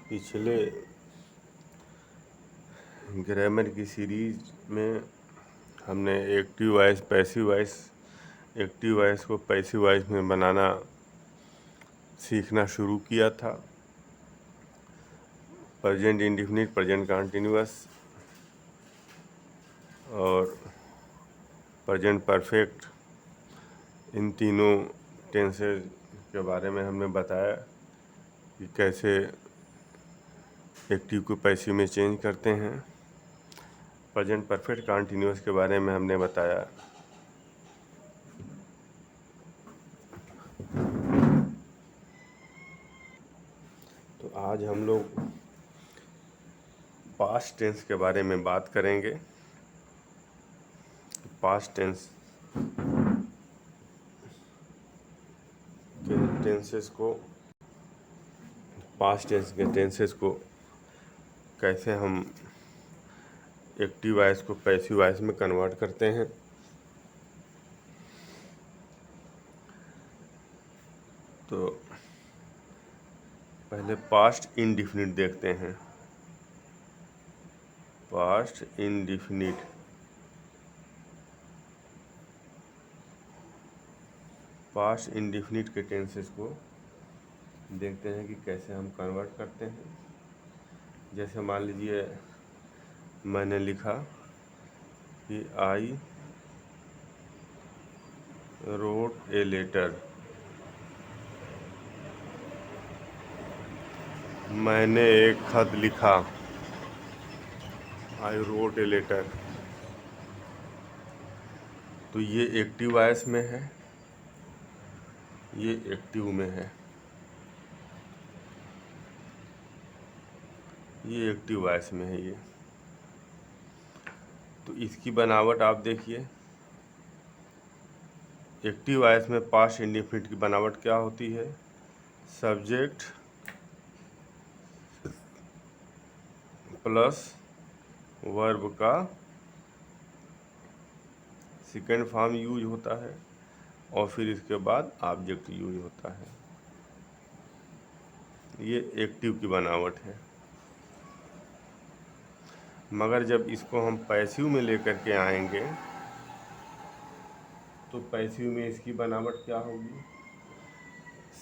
पिछले ग्रामर की सीरीज में हमने active voice passive voice active voice को पैसिव वॉइस में बनाना सीखना शुरू किया था। प्रेजेंट इंडेफिनिट, प्रेजेंट कंटीन्यूअस और प्रेजेंट परफेक्ट, इन तीनों टेंसेस के बारे में हमने बताया कि कैसे एक्टिव को पैसिव में चेंज करते हैं। प्रेजेंट परफेक्ट कंटीन्यूअस के बारे में हमने बताया। तो आज हम लोग पास्ट टेंस के बारे में बात करेंगे। पास्ट टेंस के टेंसेस को कैसे हम एक्टिव वॉइस को पैसिव वॉइस में कन्वर्ट करते हैं। तो पहले पास्ट इंडेफिनिट देखते हैं। पास्ट इंडेफिनिट के टेंसेस को देखते हैं कि कैसे हम कन्वर्ट करते हैं। जैसे मान लीजिए मैंने लिखा कि आई रोट ए लेटर, मैंने एक खत लिखा। आई रोट ए लेटर, तो ये एक्टिव वॉइस में है, ये एक्टिव में है, ये एक्टिव वॉइस में है। ये तो इसकी बनावट आप देखिए। एक्टिव वॉइस में पास्ट इंडेफिनिट की बनावट क्या होती है? सब्जेक्ट प्लस वर्ब का सेकेंड फॉर्म यूज होता है और फिर इसके बाद ऑब्जेक्ट यूज होता है। ये एक्टिव की बनावट है। मगर जब इसको हम पैसिव में लेकर के आएंगे तो पैसिव में इसकी बनावट क्या होगी?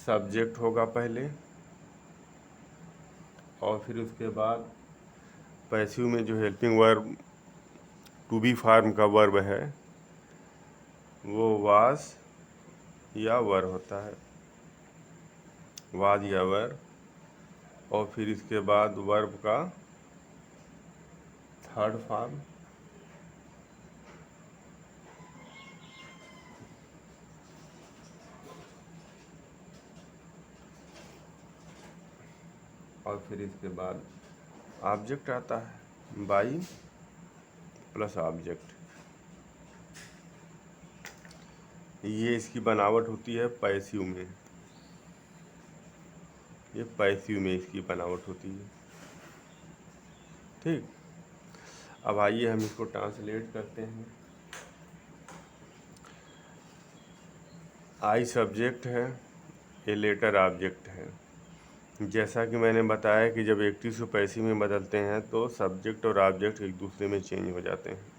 सब्जेक्ट होगा पहले और फिर उसके बाद पैसिव में जो helping verb to be form का वर्ब है वो वाज या वर होता है, वाज या वर, और फिर इसके बाद वर्ब का थर्ड फॉर्म और फिर इसके बाद ऑब्जेक्ट आता है, बाई प्लस ऑब्जेक्ट। ये इसकी बनावट होती है पैसिव में। ये पैसिव में इसकी बनावट होती है। ठीक, अब आइए हम इसको ट्रांसलेट करते हैं। आई सब्जेक्ट है, ए लेटर ऑब्जेक्ट है। जैसा कि मैंने बताया कि जब एक्टिव से पैसिव में बदलते हैं तो सब्जेक्ट और ऑब्जेक्ट एक दूसरे में चेंज हो जाते हैं।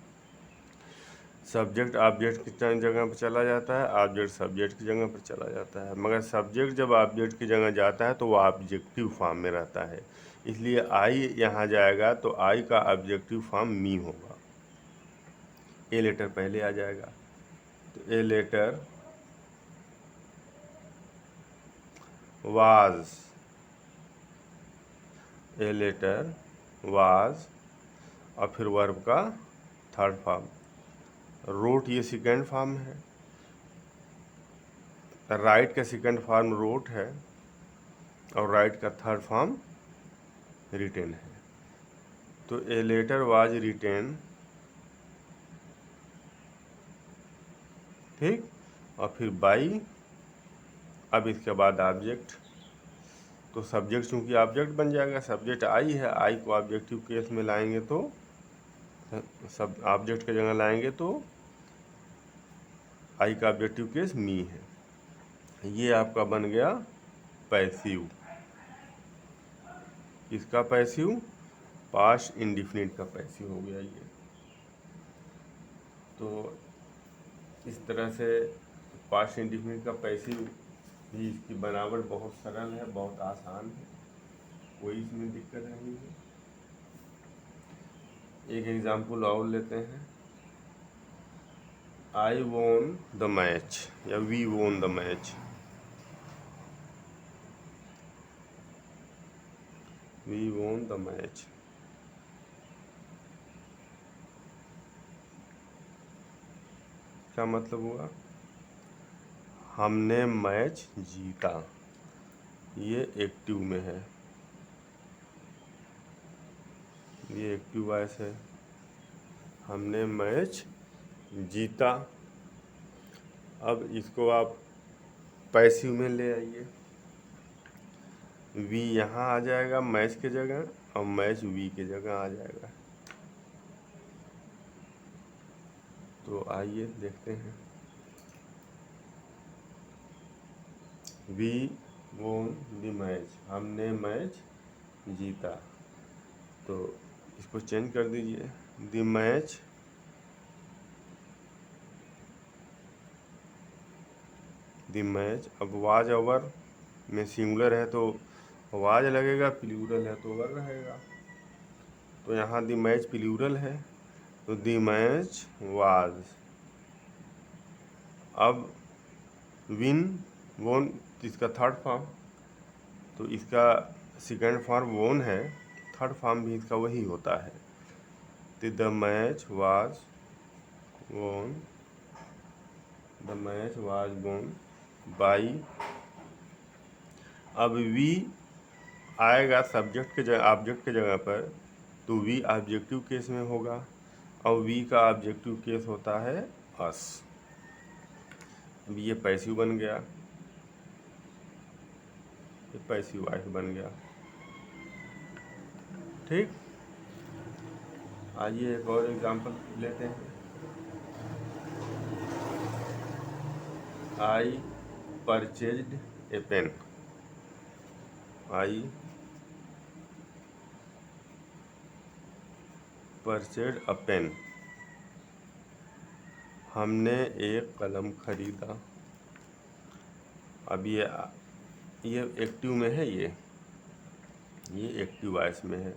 सब्जेक्ट ऑब्जेक्ट की जगह पर चला जाता है, ऑब्जेक्ट सब्जेक्ट की जगह पर चला जाता है। मगर सब्जेक्ट जब ऑब्जेक्ट की जगह जाता है तो वो ऑब्जेक्टिव फॉर्म में रहता है। इसलिए आई यहाँ जाएगा तो आई का ऑब्जेक्टिव फॉर्म मी होगा। ए लेटर पहले आ जाएगा, तो a letter was, a letter was, और फिर वर्ब का थर्ड फॉर्म। रोट ये सेकेंड फॉर्म है, राइट का सेकेंड फॉर्म रोट है और राइट का थर्ड फॉर्म रिटेन है। तो ए लेटर वाज रिटेन, ठीक, और फिर बाई, अब इसके बाद ऑब्जेक्ट। तो सब्जेक्ट चूँकि ऑब्जेक्ट बन जाएगा, सब्जेक्ट आई है, आई को ऑब्जेक्टिव केस में लाएंगे तो सब ऑब्जेक्ट की जगह लाएंगे तो आई का ऑब्जेक्टिव केस मी है। ये आपका बन गया पैसिव। किसका पैसिव? पास्ट इंडिफिनिट का पैसिव हो गया ये। तो इस तरह से पास्ट इंडिफिनिट का पैसिव भी, इसकी बनावट बहुत सरल है, बहुत आसान है, कोई इसमें दिक्कत नहीं है। एक एग्जाम्पल और लेते हैं। आई वोन द मैच या we won the match. We won the match. क्या मतलब हुआ? हमने मैच जीता, ये एक्टिव में है, ये एक्टिव वॉइस है। हमने मैच जीता। अब इसको आप पैसिव में ले आइए। वी यहाँ आ जाएगा मैच के जगह, और मैच वी के जगह आ जाएगा। तो आइए देखते हैं। वी वोन द मैच, हमने मैच जीता। तो इसको चेंज कर दीजिए, द मैच अब वाज ओवर में सिंगुलर है तो वाज लगेगा, प्लूरल है तो वर रहेगा। तो यहाँ द मैच प्लूरल है, तो द मैच वाज। अब विन वोन इसका थर्ड फॉर्म, तो इसका सेकेंड फॉर्म वोन है, थर्ड फॉर्म भी इसका वही होता है। तो द मैच वाज वोन, द मैच वाज वोन बाई। अब वी आएगा सब्जेक्ट के जगह, ऑब्जेक्ट के जगह पर, तो वी ऑब्जेक्टिव केस में होगा, और वी का ऑब्जेक्टिव केस होता है अस। अब ये पैसिव बन गया, ये पैसिव वॉइस बन गया। ठीक, आइए एक और एग्जांपल लेते हैं। आई purchased a pen. I purchased a pen, हमने एक कलम खरीदा। अब ये एक्टिव में है, ये एक्टिव वॉइस में है,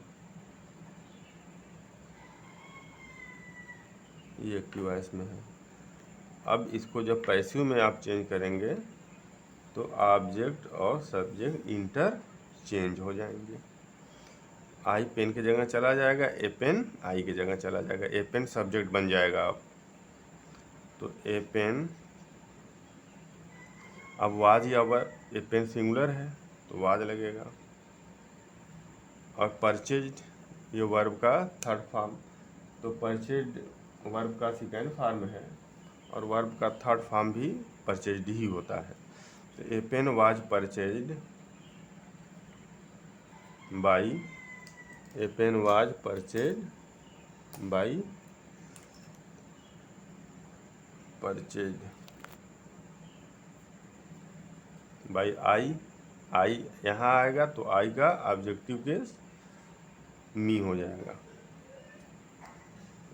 ये एक्टिव वॉइस में है। अब इसको जब पैसिव में आप चेंज करेंगे तो ऑब्जेक्ट और सब्जेक्ट इंटर चेंज हो जाएंगे। आई पेन की जगह चला जाएगा, ए पेन आई की जगह चला जाएगा, ए पेन सब्जेक्ट बन जाएगा। अब तो ए पेन, अब वाज या वर, ए पेन सिंगुलर है तो वाज लगेगा, और परचेज्ड ये वर्ब का थर्ड फॉर्म, तो परचेज्ड वर्ब का सेकेंड फॉर्म है, और वर्ब का थर्ड फॉर्म भी परचेज्ड ही होता है। तो a pen was purchased by, a pen was purchased by, purchased by I. I यहाँ आएगा तो आई का ऑब्जेक्टिव केस मी हो जाएगा,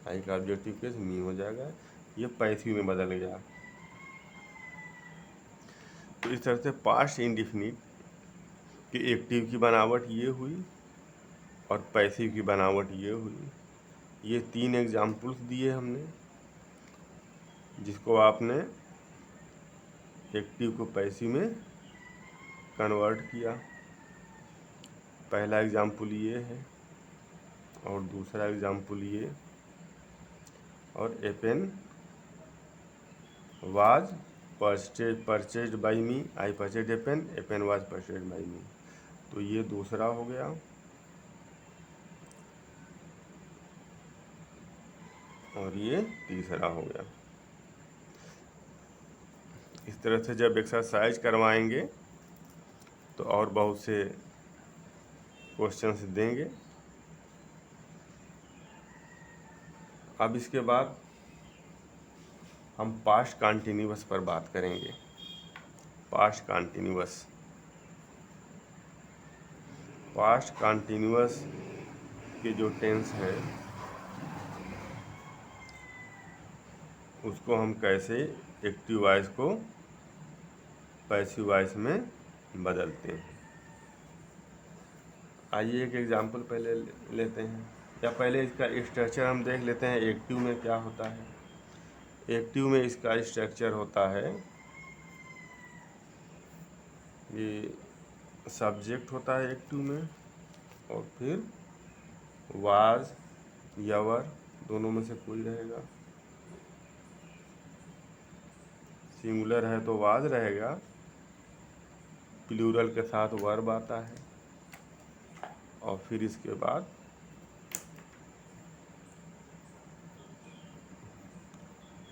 आई का ऑब्जेक्टिव केस मी हो जाएगा, ये पैसिव में बदल गया। तो इस तरह से पास्ट इंडिफिनिट कि एक्टिव की बनावट ये हुई और पैसिव की बनावट ये हुई। ये तीन एग्जाम्पल्स दिए हमने, जिसको आपने एक्टिव को पैसिव में कन्वर्ट किया। पहला एग्जाम्पल ये है, और दूसरा एग्जाम्पल ये, और a pen was purchased by me, I purchased a pen was purchased by me. तो ये दूसरा हो गया, और ये तीसरा हो गया। इस तरह से जब एक्सरसाइज करवाएंगे तो और बहुत से क्वेश्चंस देंगे। अब इसके बाद हम पास्ट कॉन्टिन्यूअस पर बात करेंगे। पास्ट कॉन्टिन्यूअस, पास्ट कंटिन्यूअस के जो टेंस है उसको हम कैसे एक्टिव वॉइस को पैसिव वॉइस में बदलते हैं। आइए एक एग्जांपल पहले लेते हैं, या पहले इसका स्ट्रक्चर हम देख लेते हैं। एक्टिव में क्या होता है। एक्टिव में इसका स्ट्रक्चर होता है, ये सब्जेक्ट होता है एक्टिव में, और फिर वाज या वर दोनों में से कोई रहेगा। सिंगुलर है तो वाज रहेगा, प्लूरल के साथ वर्ब आता है, और फिर इसके बाद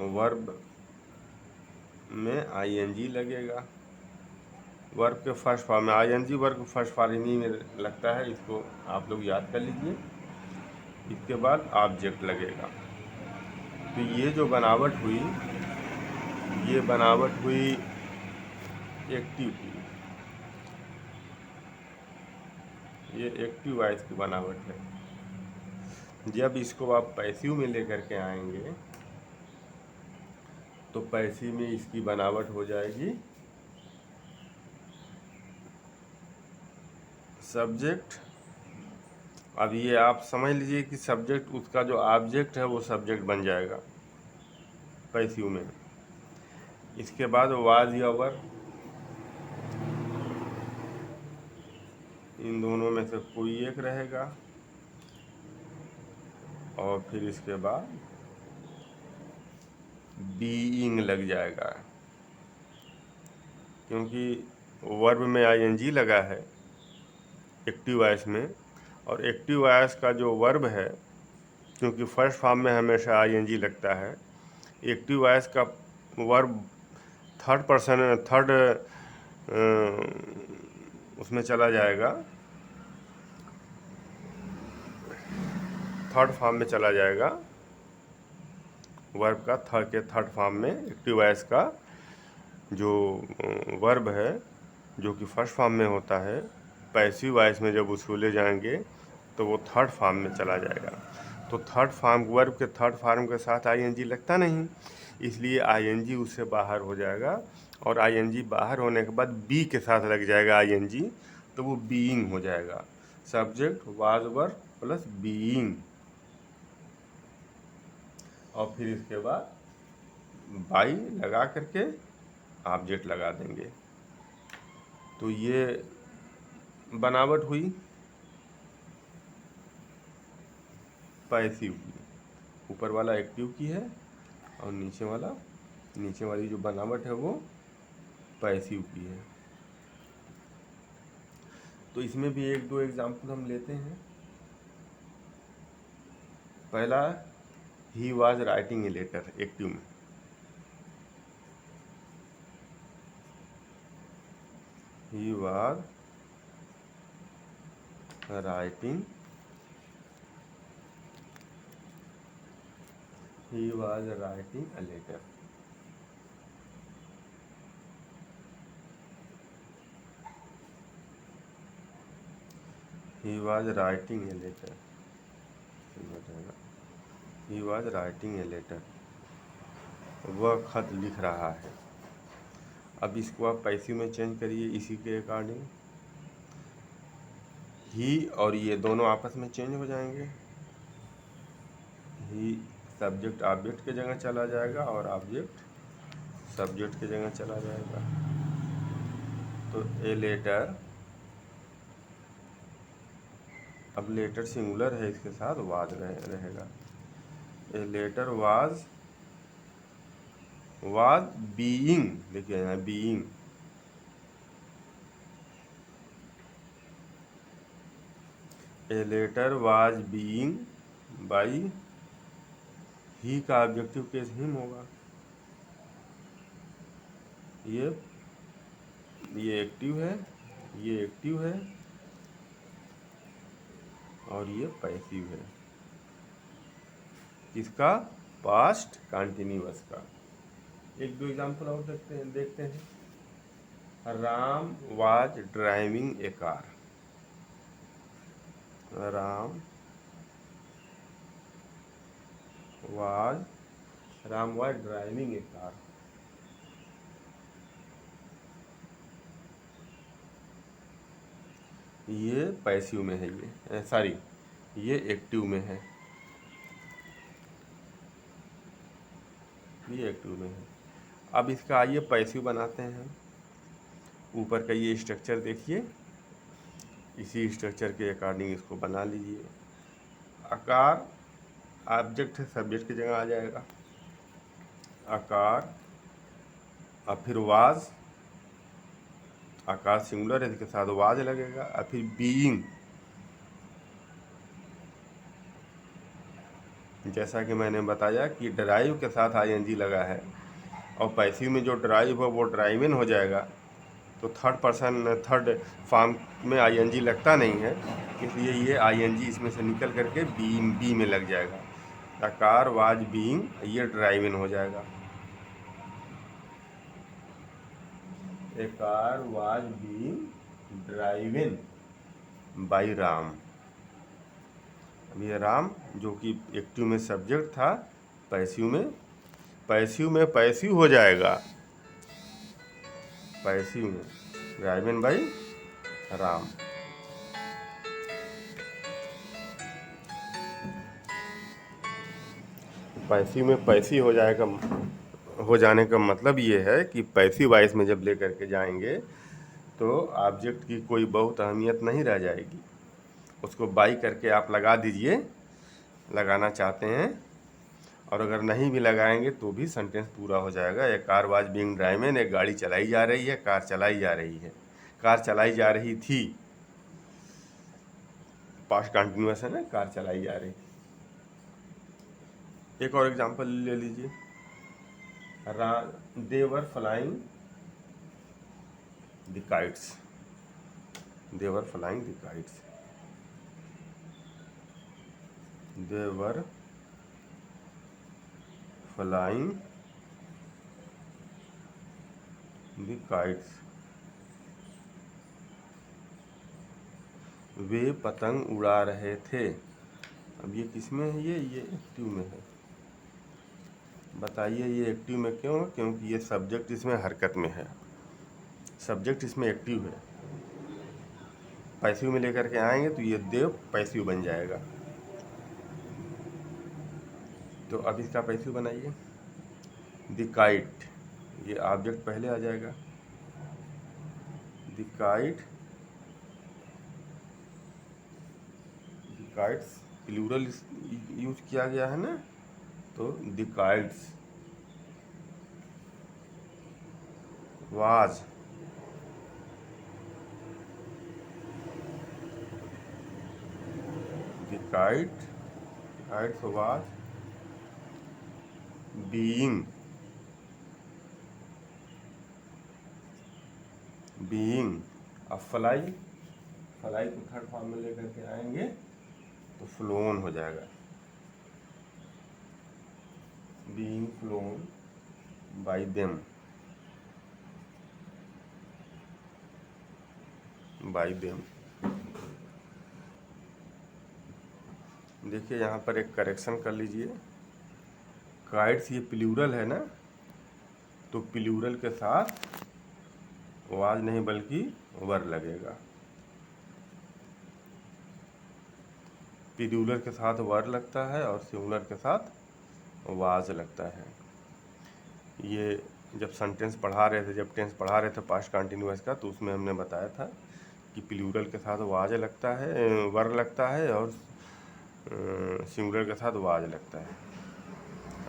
वर्ब में आईएनजी लगेगा। वर्ब के फर्स्ट फॉर्म में आईएनजी वर्ब फर्स्ट फॉर्म इन्हीं में लगता है, इसको आप लोग याद कर लीजिए। इसके बाद ऑब्जेक्ट लगेगा। तो ये जो बनावट हुई, ये बनावट हुई एक्टिव की, ये एक्टिव वॉइस की बनावट है। जब इसको आप पैसिव में लेकर के आएंगे तो पैसिव में इसकी बनावट हो जाएगी सब्जेक्ट। अब ये आप समझ लीजिए कि सब्जेक्ट, उसका जो ऑब्जेक्ट है वो सब्जेक्ट बन जाएगा पैसिव में। इसके बाद वाज या वर, इन दोनों में से कोई एक रहेगा, और फिर इसके बाद बीइंग लग जाएगा, क्योंकि वर्ब में आईएनजी लगा है एक्टिव वॉइस में। और एक्टिव वॉइस का जो वर्ब है, क्योंकि फर्स्ट फॉर्म में हमेशा आईएनजी लगता है, एक्टिव वॉइस का वर्ब थर्ड उसमें चला जाएगा, थर्ड फॉर्म में चला जाएगा। वर्ब का थर्ड फॉर्म में एक्टिव वॉइस का जो वर्ब है, जो कि फर्स्ट फॉर्म में होता है, पैसिव वॉइस में जब उसको ले जाएंगे तो वो थर्ड फॉर्म में चला जाएगा। तो थर्ड फॉर्म, वर्ब के थर्ड फॉर्म के साथ आईएनजी लगता नहीं, इसलिए आईएनजी उससे बाहर हो जाएगा, और आईएनजी बाहर होने के बाद बी के साथ लग जाएगा आईएनजी, तो वो बीइंग हो जाएगा। Subject was were plus being, और फिर इसके बाद बाई लगा करके ऑब्जेक्ट लगा देंगे। तो ये बनावट हुई पैसिव की। ऊपर वाला एक्टिव की है, और नीचे वाली जो बनावट है वो पैसिव की है। तो इसमें भी एक दो एग्जाम्पल हम लेते हैं। पहला, he was writing a letter active में। He was writing a letter। He was writing a letter। He was writing a letter। वह खत लिख रहा है। अब इसको आप पैसिव में चेंज करिए इसी के अकॉर्डिंग। ही और ये दोनों आपस में चेंज हो जाएंगे। ही सब्जेक्ट ऑब्जेक्ट के जगह चला जाएगा, और ऑब्जेक्ट सब्जेक्ट के जगह चला जाएगा। तो ए लेटर, अब लेटर सिंगुलर है, इसके साथ वाज रहेगा। ए लेटर वाज बीइंग, देखिए यहाँ being, a letter was being by, he का ऑब्जेक्टिव केस हिम होगा। ये एक्टिव है, ये एक्टिव है, और ये पैसिव है। किसका? पास्ट कंटिन्यूअस का। एक दो एग्जाम्पल और देखते हैं। Ram was driving A car. Ram was driving A car. ये पैसिव में है, ये सॉरी ये एक्टिव में है, ये एक्टिव में है। अब इसका आइए पैसिव बनाते हैं। ऊपर का ये स्ट्रक्चर देखिए, इसी स्ट्रक्चर के अकॉर्डिंग इसको बना लीजिए। आकार ऑब्जेक्ट है, सब्जेक्ट की जगह आ जाएगा। आकार, और फिर वाज, आकार सिंगुलर है, इसके साथ वाज लगेगा। और फिर बीइंग, जैसा कि मैंने बताया कि ड्राइव के साथ आईएनजी लगा है, और पैसिव में जो ड्राइव है वो ड्राइविन हो जाएगा। तो थर्ड फॉर्म में आईएनजी लगता नहीं है, इसलिए ये आईएनजी इसमें से निकल करके बी में लग जाएगा। द कार वाज बीइंग, ये ड्राइविन हो जाएगा। A car was being driven by Ram. अब ये राम जो कि एक्टिव में सब्जेक्ट था, पैसिव में पैसिव हो जाएगा। पैसिव में ड्राइविन बाई राम। पैसिव में पैसिव हो जाने का मतलब ये है कि पैसिव वॉइस में जब लेकर के जाएंगे तो ऑब्जेक्ट की कोई बहुत अहमियत नहीं रह जाएगी। उसको बाई करके आप लगा दीजिए, लगाना चाहते हैं, और अगर नहीं भी लगाएंगे तो भी सेंटेंस पूरा हो जाएगा। एक कार वाज बीइंग ड्राइवन, एक गाड़ी चलाई जा रही है, कार चलाई जा रही है, कार चलाई जा रही थी, पास्ट कंटिन्यूअस है ना, कार चलाई जा रही। एक और एग्जांपल ले लीजिए। They were flying the kites, they were flying the kites, they were flying the kites, वे पतंग उड़ा रहे थे। अब ये किस में है? ये एक्टिव में है। बताइए ये एक्टिव में क्यों? क्योंकि ये सब्जेक्ट इसमें हरकत में है, सब्जेक्ट इसमें एक्टिव है। पैसिव में लेकर के आएंगे तो ये देव पैसिव बन जाएगा। तो अब इसका पैसिव बनाइए। द काइट, ये ऑब्जेक्ट पहले आ जाएगा। The kite, kites plural use किया गया है ना, तो the kites was the kites was being अब फ्लाई को थर्ड फॉर्म में लेकर के आएंगे तो फ्लोन हो जाएगा। बीइंग फ्लोन बाय देम, देखिए यहाँ पर एक करेक्शन कर लीजिए। काइट्स ये प्लूरल है ना, तो प्लूरल के साथ वाज नहीं बल्कि वर लगेगा। प्लूरल के साथ वर लगता है और सिंगुलर के साथ वाज लगता है। ये जब सेंटेंस पढ़ा रहे थे, जब टेंस पढ़ा रहे थे पास्ट कंटिन्यूअस का, तो उसमें हमने बताया था कि प्लूरल के साथ वाज लगता है, वर लगता है, और सिंगुलर के साथ वाज लगता है।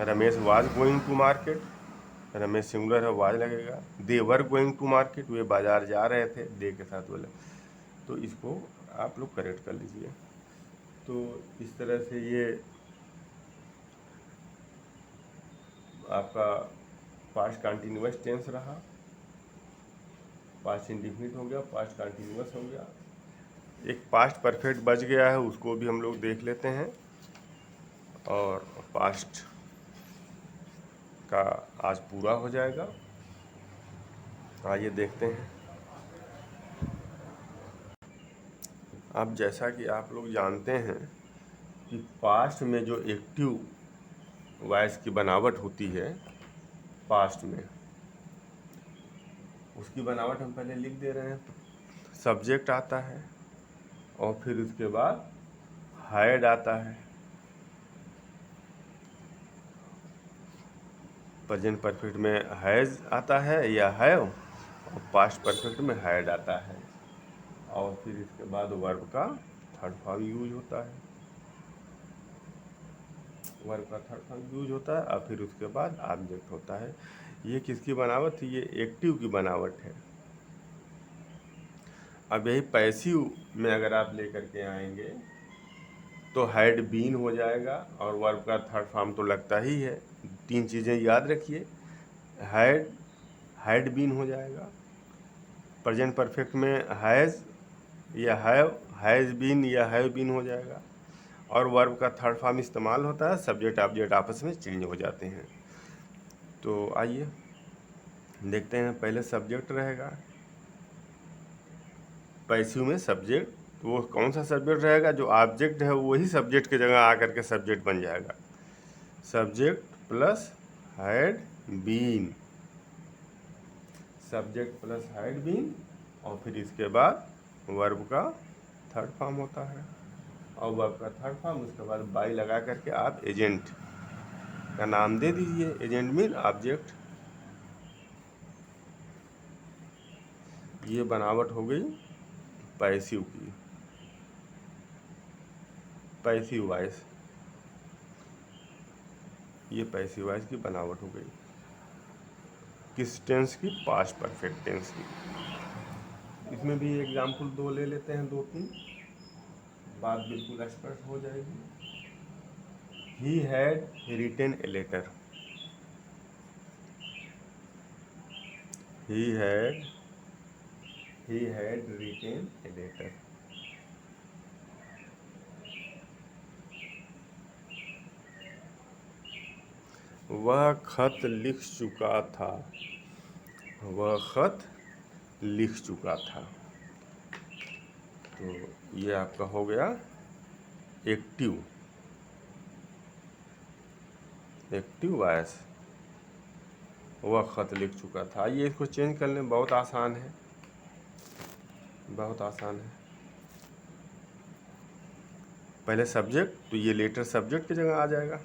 Ramesh was going to market, Ramesh singular है, वाज लगेगा। They were going to market, वे बाजार जा रहे थे, दे के साथ बोले। तो इसको आप लोग करेक्ट कर लीजिए। तो इस तरह से ये आपका पास्ट कंटिन्यूअस टेंस रहा, पास्ट इंडिफिनिट हो गया, पास्ट कंटिन्यूअस हो गया। एक पास्ट परफेक्ट बच गया है, उसको भी हम लोग देख लेते हैं, और पास्ट का आज पूरा हो जाएगा। आइए देखते हैं। अब जैसा कि आप लोग जानते हैं कि पास्ट में जो एक्टिव वॉइस की बनावट होती है, पास्ट में उसकी बनावट हम पहले लिख दे रहे हैं। सब्जेक्ट आता है और फिर उसके बाद हैड आता है। प्रेजेंट परफेक्ट में हैज आता है या हैव, और पास्ट परफेक्ट में हैड आता है, और फिर इसके बाद वर्ब का थर्ड फॉर्म यूज होता है। वर्ब का थर्ड फॉर्म यूज होता है और फिर उसके बाद ऑब्जेक्ट होता है। ये किसकी बनावट थी? ये एक्टिव की बनावट है। अब यही पैसिव में अगर आप लेकर के आएंगे तो हैड बीन हो जाएगा, और वर्ब का थर्ड फॉर्म तो लगता ही है। 3 चीज़ें याद रखिए, हैड बीन हो जाएगा, प्रेजेंट परफेक्ट में हैज़ या हैज़ बीन या हैव बीन हो जाएगा, और वर्ब का थर्ड फॉर्म इस्तेमाल होता है। सब्जेक्ट ऑब्जेक्ट आपस में चेंज हो जाते हैं। तो आइए देखते हैं। पहले सब्जेक्ट रहेगा पैसिव में। सब्जेक्ट, तो वो कौन सा सब्जेक्ट रहेगा? जो ऑब्जेक्ट है वही सब्जेक्ट की जगह आकर के सब्जेक्ट बन जाएगा। Subject plus had been, subject plus had been, और फिर इसके बाद वर्ब का थर्ड फॉर्म होता है, और वर्ब का थर्ड फॉर्म उसके बाद बाई लगा करके आप एजेंट का नाम दे दीजिए। Agent mean object. ये बनावट हो गई पैसिव की, पैसिव वॉइस। ये पैसिव वॉइस की बनावट हो गई। किस टेंस की? पास्ट परफेक्ट टेंस की। इसमें भी एग्जाम्पल 2 ले लेते हैं, 2-3, बात बिल्कुल स्पष्ट हो जाएगी। He had written a letter. He had written a letter. वह खत लिख चुका था। वह खत लिख चुका था। तो ये आपका हो गया एक्टिव वॉइस। वह खत लिख चुका था। ये इसको चेंज कर लें, बहुत आसान है, बहुत आसान है। पहले सब्जेक्ट, तो ये लेटर सब्जेक्ट की जगह आ जाएगा,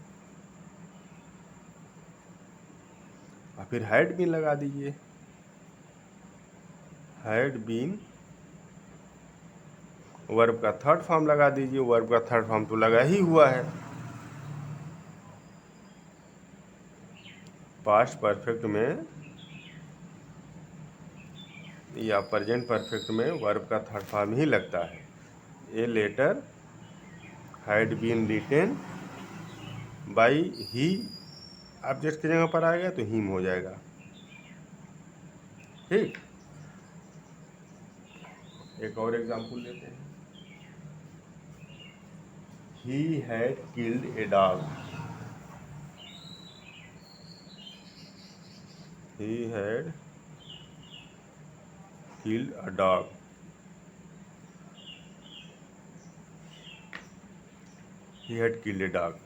और फिर हैड बीन लगा दीजिए। हैड बीन, वर्ब का थर्ड फॉर्म लगा दीजिए। वर्ब का थर्ड फॉर्म तो लगा ही हुआ है। पास्ट परफेक्ट में या प्रेजेंट परफेक्ट में वर्ब का थर्ड फॉर्म ही लगता है। A letter had been written by he, object की जगह पर आएगा तो हिम हो जाएगा। ठीक, एक और एग्जांपल लेते हैं। He had killed a dog. He had killed a dog. He had killed a dog,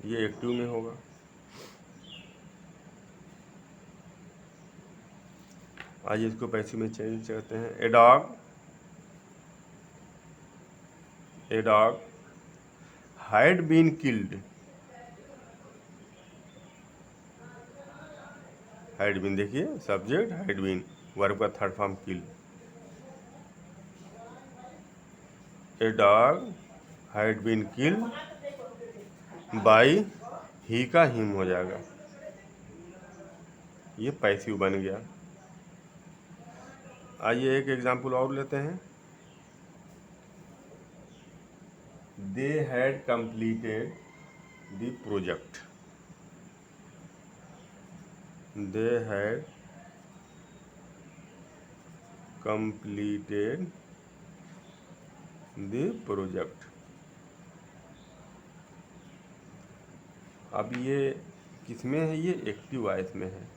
ये एक्टिव में होगा। आइए इसको पैसिव में चेंज करते हैं। A dog had been killed. Had been, देखिए सब्जेक्ट हैड बीन, वर्ब का third form killed. A dog had been killed by he का हिम हो जाएगा। ये पैसिव बन गया। आइए एक एग्जांपल और लेते हैं। They had completed the project. They had completed the project. अब ये किस में है? ये एक्टिव वॉइस में है।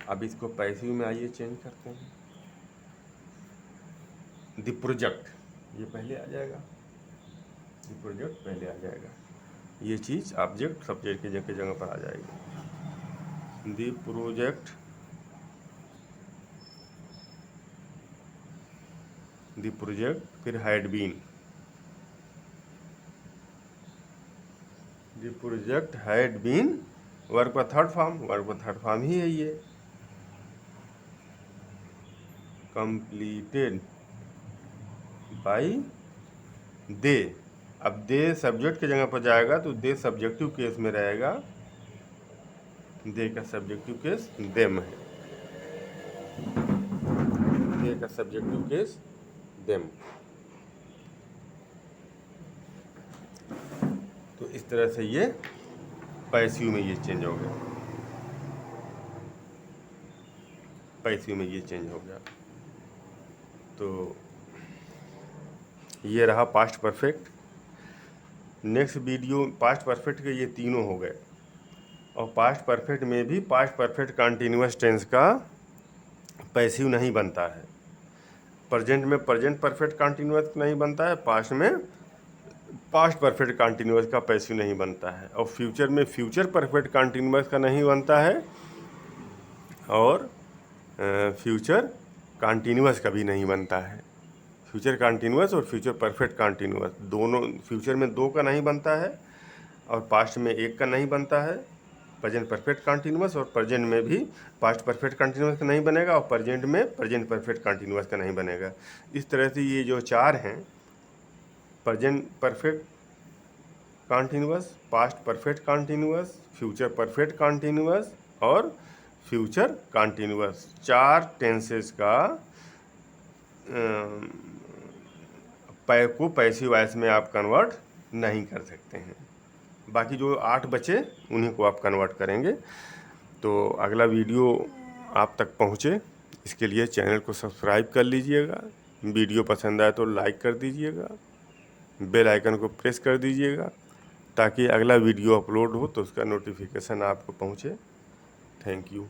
अब इसको पैसिव में आइए चेंज करते हैं। द प्रोजेक्ट ये पहले आ जाएगा, द प्रोजेक्ट पहले आ जाएगा, ये चीज़ ऑब्जेक्ट सब्जेक्ट की जगह पर आ जाएगी। द प्रोजेक्ट, द प्रोजेक्ट, फिर had been, the project had been verb का थर्ड फॉर्म, वर्ब का थर्ड फॉर्म ही है ये, कंप्लीटेड बाय दे। अब दे सब्जेक्ट की जगह पर जाएगा तो दे सब्जेक्टिव केस में रहेगा, दे का सब्जेक्टिव केस देम है, दे का सब्जेक्टिव केस देम। तो इस तरह से ये पैसिव में ये चेंज हो गया, पैसिव में ये चेंज हो गया। तो ये रहा past perfect. Next video past perfect के ये तीनों हो गए, और पास्ट परफेक्ट में भी पास्ट परफेक्ट कंटिन्यूअस टेंस का पैसिव नहीं बनता है। प्रेजेंट में प्रेजेंट परफेक्ट कंटिन्यूअस नहीं बनता है, पास्ट में पास्ट परफेक्ट कंटिन्यूअस का पैसिव नहीं बनता है, और फ्यूचर में फ्यूचर परफेक्ट कंटिन्यूअस का नहीं बनता है, और फ्यूचर कंटिन्यूअस का भी नहीं बनता है। फ्यूचर कंटिन्यूअस और फ्यूचर परफेक्ट कंटिन्यूअस दोनों, फ्यूचर में 2 का नहीं बनता है, और पास्ट में 1 का नहीं बनता है। प्रेजेंट परफेक्ट कंटिन्यूअस और प्रेजेंट में भी पास्ट परफेक्ट कंटिन्यूअस का नहीं बनेगा, और प्रेजेंट में प्रेजेंट परफेक्ट कंटिन्यूअस का नहीं बनेगा। इस तरह से ये जो 4 हैं, present perfect continuous, past perfect continuous, future perfect continuous और फ्यूचर कंटिन्यूअस, 4 टेंसेस का को पैसिव वॉइस में आप कन्वर्ट नहीं कर सकते हैं। बाकी जो 8 बचे उन्हीं को आप कन्वर्ट करेंगे। तो अगला वीडियो आप तक पहुँचे इसके लिए चैनल को सब्सक्राइब कर लीजिएगा, वीडियो पसंद आए तो लाइक कर दीजिएगा, बेल आइकन को प्रेस कर दीजिएगा, ताकि अगला वीडियो अपलोड हो तो उसका नोटिफिकेशन आपको पहुँचे। Thank you.